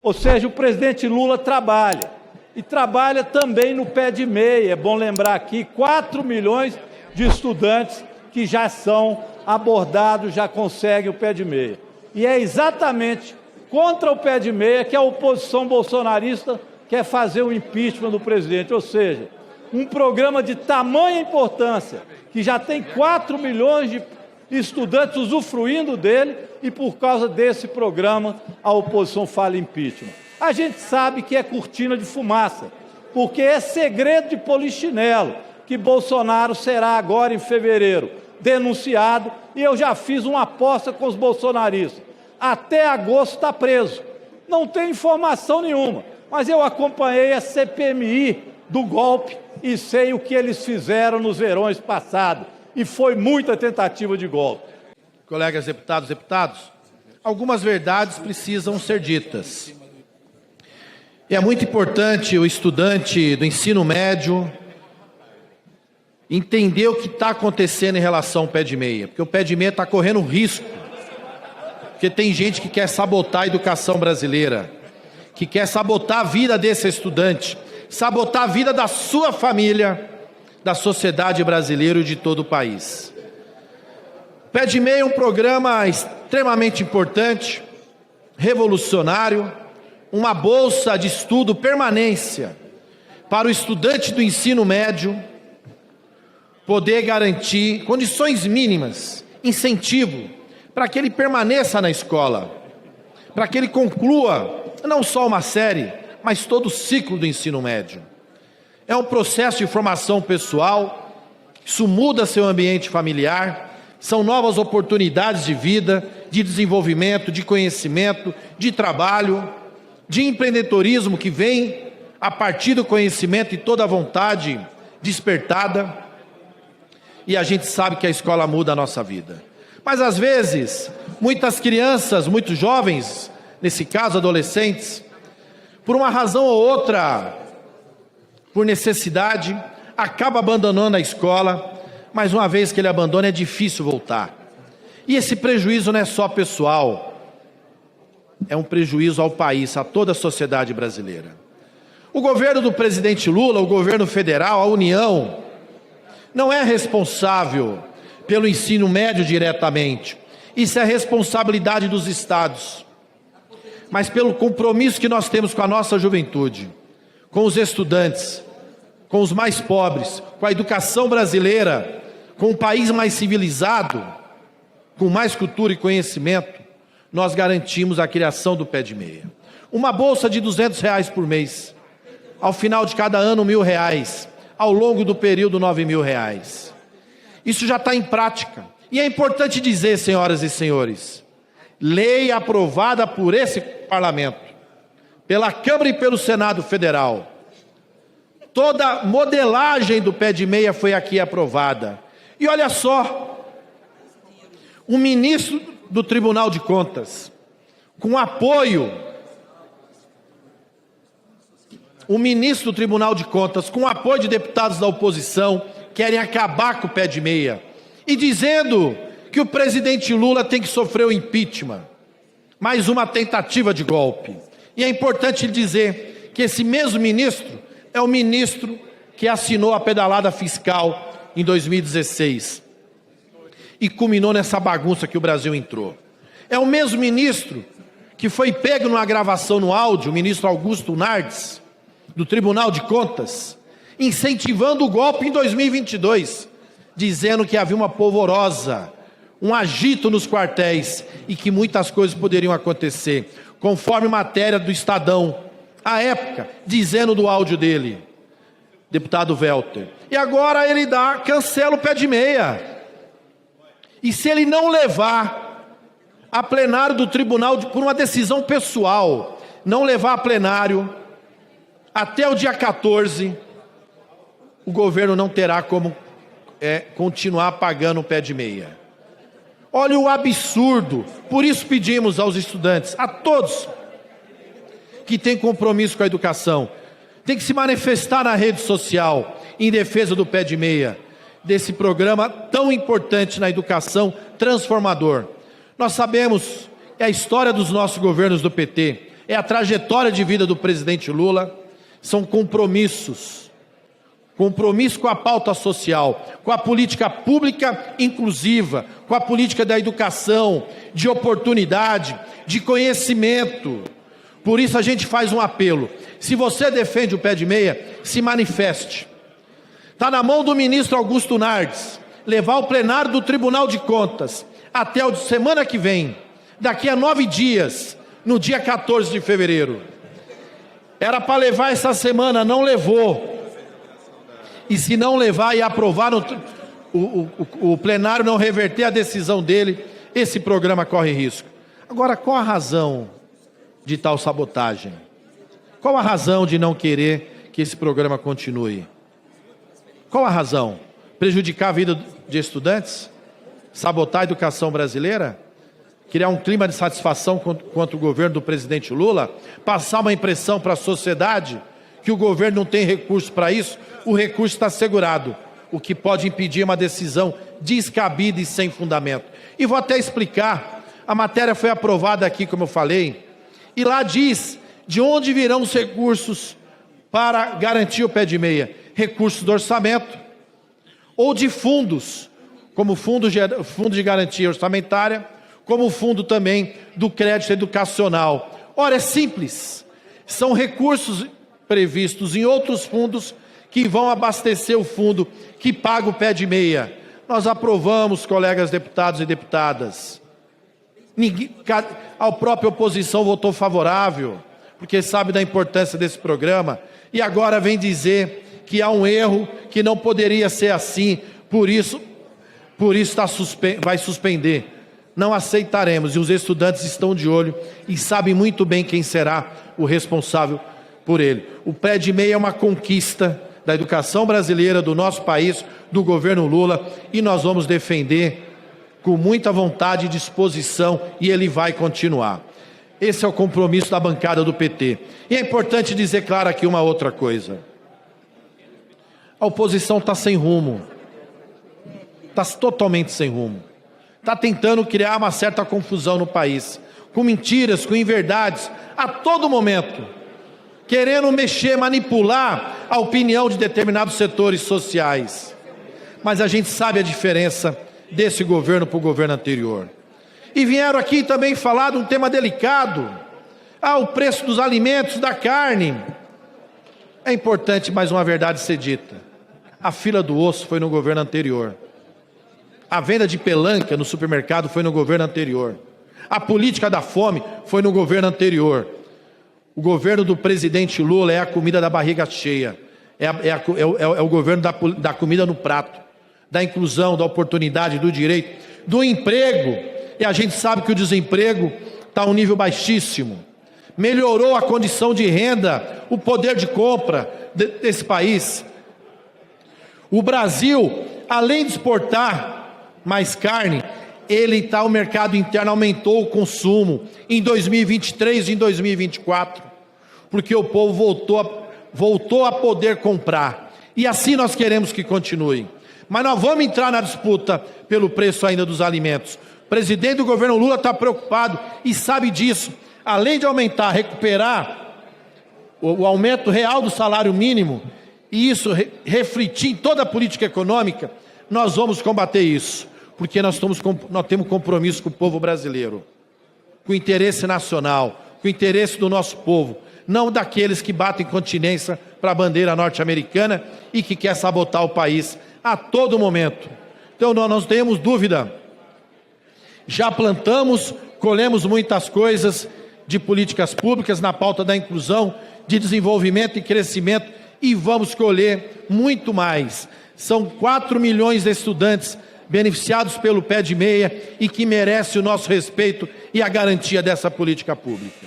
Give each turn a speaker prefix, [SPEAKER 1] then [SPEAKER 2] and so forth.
[SPEAKER 1] Ou seja, o presidente Lula trabalha. E trabalha também no pé de meia. É bom lembrar aqui, 4 milhões de estudantes que já são abordados, já conseguem o pé de meia. E é exatamente contra o pé de meia que a oposição bolsonarista quer fazer o impeachment do presidente. Ou seja, um programa de tamanha importância, que já tem 4 milhões de estudantes usufruindo dele, e por causa desse programa a oposição fala impeachment. A gente sabe que é cortina de fumaça, porque é segredo de polichinelo que Bolsonaro será agora em fevereiro denunciado, e eu já fiz uma aposta com os bolsonaristas. Até agosto está preso. Não tem informação nenhuma, mas eu acompanhei a CPMI do golpe e sei o que eles fizeram nos verões passados, e foi muita tentativa de golpe.
[SPEAKER 2] Colegas deputados e deputados, algumas verdades precisam ser ditas. E é muito importante o estudante do ensino médio entender o que está acontecendo em relação ao pé de meia, porque o pé de meia está correndo risco, porque tem gente que quer sabotar a educação brasileira, que quer sabotar a vida desse estudante, sabotar a vida da sua família, da sociedade brasileira e de todo o país. Pé de Meia é um programa extremamente importante, revolucionário, uma bolsa de estudo permanência para o estudante do ensino médio poder garantir condições mínimas, incentivo, para que ele permaneça na escola, para que ele conclua não só uma série, mas todo o ciclo do ensino médio. É um processo de formação pessoal, isso muda seu ambiente familiar, são novas oportunidades de vida, de desenvolvimento, de conhecimento, de trabalho, de empreendedorismo que vem a partir do conhecimento e toda a vontade despertada. E a gente sabe que a escola muda a nossa vida. Mas às vezes, muitas crianças, muitos jovens, nesse caso adolescentes, por uma razão ou outra, por necessidade, acaba abandonando a escola, mas uma vez que ele abandona é difícil voltar. E esse prejuízo não é só pessoal, é um prejuízo ao país, a toda a sociedade brasileira. O governo do presidente Lula, o governo federal, a União, não é responsável pelo ensino médio diretamente. Isso é responsabilidade dos estados. Mas pelo compromisso que nós temos com a nossa juventude, com os estudantes, com os mais pobres, com a educação brasileira, com um país mais civilizado, com mais cultura e conhecimento, nós garantimos a criação do pé de meia. Uma bolsa de R$200 por mês, ao final de cada ano R$1.000, ao longo do período R$9.000. Isso já está em prática. E é importante dizer, senhoras e senhores, lei aprovada por esse parlamento, pela Câmara e pelo Senado Federal, toda modelagem do pé de meia foi aqui aprovada. E olha só, o ministro do Tribunal de Contas, com apoio, de deputados da oposição, querem acabar com o pé de meia, e dizendo que o presidente Lula tem que sofrer o impeachment, mais uma tentativa de golpe. E é importante dizer que esse mesmo ministro é o ministro que assinou a pedalada fiscal em 2016 e culminou nessa bagunça que o Brasil entrou. É o mesmo ministro que foi pego numa gravação no áudio, o ministro Augusto Nardes, do Tribunal de Contas, incentivando o golpe em 2022, dizendo que havia uma polvorosa, um agito nos quartéis e que muitas coisas poderiam acontecer, conforme matéria do Estadão, à época, dizendo do áudio dele, deputado Welter. E agora ele cancela o pé de meia. E se ele não levar a plenário do tribunal, por uma decisão pessoal, não levar a plenário até o dia 14, o governo não terá como continuar pagando o pé de meia. Olha o absurdo. Por isso pedimos aos estudantes, a todos que têm compromisso com a educação, tem que se manifestar na rede social em defesa do pé de meia, desse programa tão importante na educação, transformador. Nós sabemos, é a história dos nossos governos do PT, é a trajetória de vida do presidente Lula, são compromissos. Compromisso com a pauta social, com a política pública inclusiva, com a política da educação, de oportunidade, de conhecimento. Por isso a gente faz um apelo. Se você defende o pé de meia, se manifeste. Está na mão do ministro Augusto Nardes levar o plenário do Tribunal de Contas até a semana que vem, daqui a 9 dias, no dia 14 de fevereiro. Era para levar essa semana, não levou. E se não levar e aprovar o plenário não reverter a decisão dele, esse programa corre risco. Agora, qual a razão de tal sabotagem? Qual a razão de não querer que esse programa continue? Qual a razão? Prejudicar a vida de estudantes? Sabotar a educação brasileira? Criar um clima de satisfação contra o governo do presidente Lula? Passar uma impressão para a sociedade que o governo não tem recurso para isso? O recurso está assegurado, o que pode impedir uma decisão descabida e sem fundamento. E vou até explicar, a matéria foi aprovada aqui, como eu falei, e lá diz de onde virão os recursos para garantir o pé de meia. Recursos do orçamento ou de fundos, como fundo de garantia orçamentária, como o fundo também do crédito educacional. Ora, é simples, são recursos previstos em outros fundos que vão abastecer o fundo que paga o pé de meia. Nós aprovamos, colegas deputados e deputadas. A própria oposição votou favorável, porque sabe da importância desse programa, e agora vem dizer que há um erro, que não poderia ser assim, por isso vai suspender. Não aceitaremos, e os estudantes estão de olho e sabem muito bem quem será o responsável por ele. O pé de meia é uma conquista da educação brasileira, do nosso país, do governo Lula, e nós vamos defender com muita vontade e disposição, e ele vai continuar. Esse é o compromisso da bancada do PT. E é importante dizer claro aqui uma outra coisa. A oposição está sem rumo. Está totalmente sem rumo. Está tentando criar uma certa confusão no país, com mentiras, com inverdades, a todo momento, querendo mexer, manipular a opinião de determinados setores sociais. Mas a gente sabe a diferença desse governo para o governo anterior. E vieram aqui também falar de um tema delicado. O preço dos alimentos, da carne. É importante mais uma verdade ser dita. A fila do osso foi no governo anterior. A venda de pelanca no supermercado foi no governo anterior. A política da fome foi no governo anterior. O governo do presidente Lula é a comida da barriga cheia. É o governo da comida no prato, da inclusão, da oportunidade, do direito, do emprego. E a gente sabe que o desemprego está a um nível baixíssimo. Melhorou a condição de renda, o poder de compra desse país. O Brasil, além de exportar mais carne, o mercado interno aumentou o consumo em 2023 e em 2024, porque o povo voltou a poder comprar. E assim nós queremos que continue. Mas nós vamos entrar na disputa pelo preço ainda dos alimentos. O presidente do governo Lula está preocupado e sabe disso. Além de aumentar, recuperar o aumento real do salário mínimo, e isso refletir em toda a política econômica, nós vamos combater isso, porque nós temos compromisso com o povo brasileiro, com o interesse nacional, com o interesse do nosso povo, não daqueles que batem continência para a bandeira norte-americana e que quer sabotar o país a todo momento. Então nós não temos dúvida, já plantamos, colhemos muitas coisas de políticas públicas na pauta da inclusão, de desenvolvimento e crescimento, e vamos colher muito mais. São 4 milhões de estudantes beneficiados pelo pé de meia e que merecem o nosso respeito e a garantia dessa política pública.